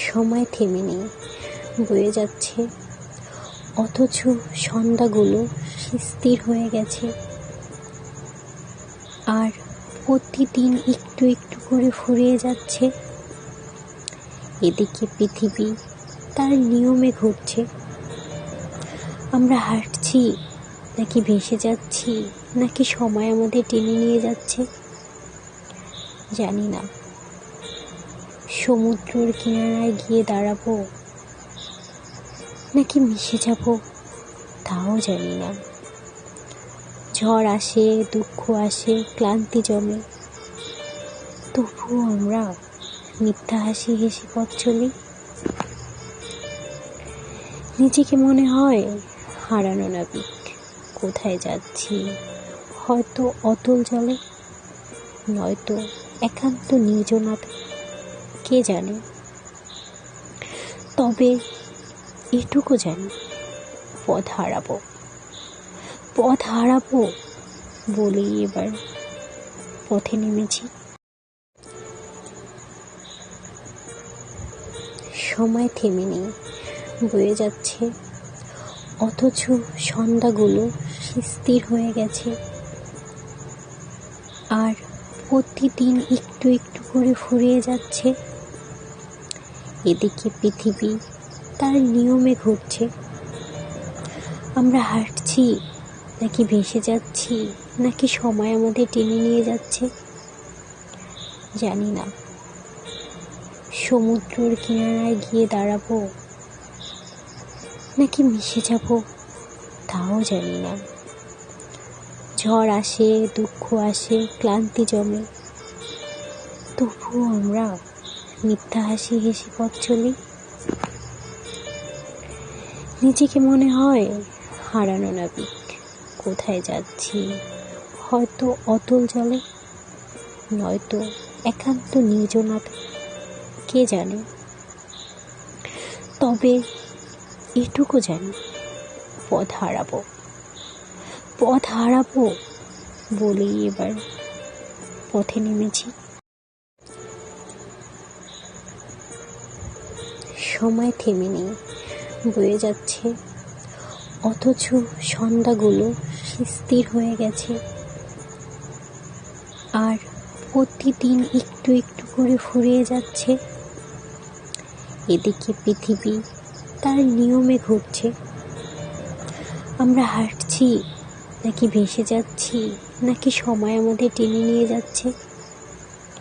সময় থেমে নেই, বয়ে যাচ্ছে, অথচ সন্ধ্যাগুলো স্থির হয়ে গেছে। আর প্রতিদিন একটু একটু করে ফুরিয়ে যাচ্ছে। এদিকে পৃথিবী তার নিয়মে ঘুরছে। আমরা হাঁটছি নাকি ভেসে যাচ্ছি, নাকি সময় আমাদের টেনে নিয়ে যাচ্ছে জানি না। সমুদ্রের কিনারায় গিয়ে দাঁড়াবো নাকি মিশে যাব তাও জানি না। ঝড় আসে, দুঃখ আসে, ক্লান্তি জমে, তবুও আমরা মিথ্যা হাসি হেসে পথ চলি। নিজেকে মনে হয় হারানো নাবিক, কোথায় যাচ্ছি হয়তো অতল জলে, নয়তো একান্ত নির্জনাতে, কে জানে। তবে এটুকু জানি, পথ হারাবো বলেই এবার পথে নেমেছি। সময় থেমে নেই, বয়ে যাচ্ছে, অথচ সন্ধ্যাগুলো স্থির হয়ে গেছে। আর প্রতিদিন একটু একটু করে ফুরিয়ে যাচ্ছে। এদিকে পৃথিবী তার নিয়মে ঘুরছে। আমরা হাঁটছি নাকি ভেসে যাচ্ছি, নাকি সময় আমাদের টেনে নিয়ে যাচ্ছে জানি না। সমুদ্রের কিনারায় গিয়ে দাঁড়াবো নাকি মিশে যাব তাও জানি না। ঝড় আসে, দুঃখ আসে, ক্লান্তি জমে, তবুও আমরা মিথ্যা হাসি হেসে পথ চলি। নিজেকে মনে হয় হারানো নাবিক, কোথায় যাচ্ছি হয়তো অতল জলে, নয়তো একান্ত নির্জনাতে, কে জানে। তবে এটুকু জানি, পথ হারাবো বলেই এবার পথে নেমেছি। সময় থেমে নেই, বয়ে যাচ্ছে, অথচ সন্ধ্যাগুলো স্থির হয়ে গেছে। আর প্রতিদিন একটু একটু করে ফুরিয়ে যাচ্ছে। এদিকে পৃথিবী তার নিয়মে ঘুরছে। আমরা হাঁটছি নাকি ভেসে যাচ্ছি, নাকি সময় আমাদের টেনে নিয়ে যাচ্ছে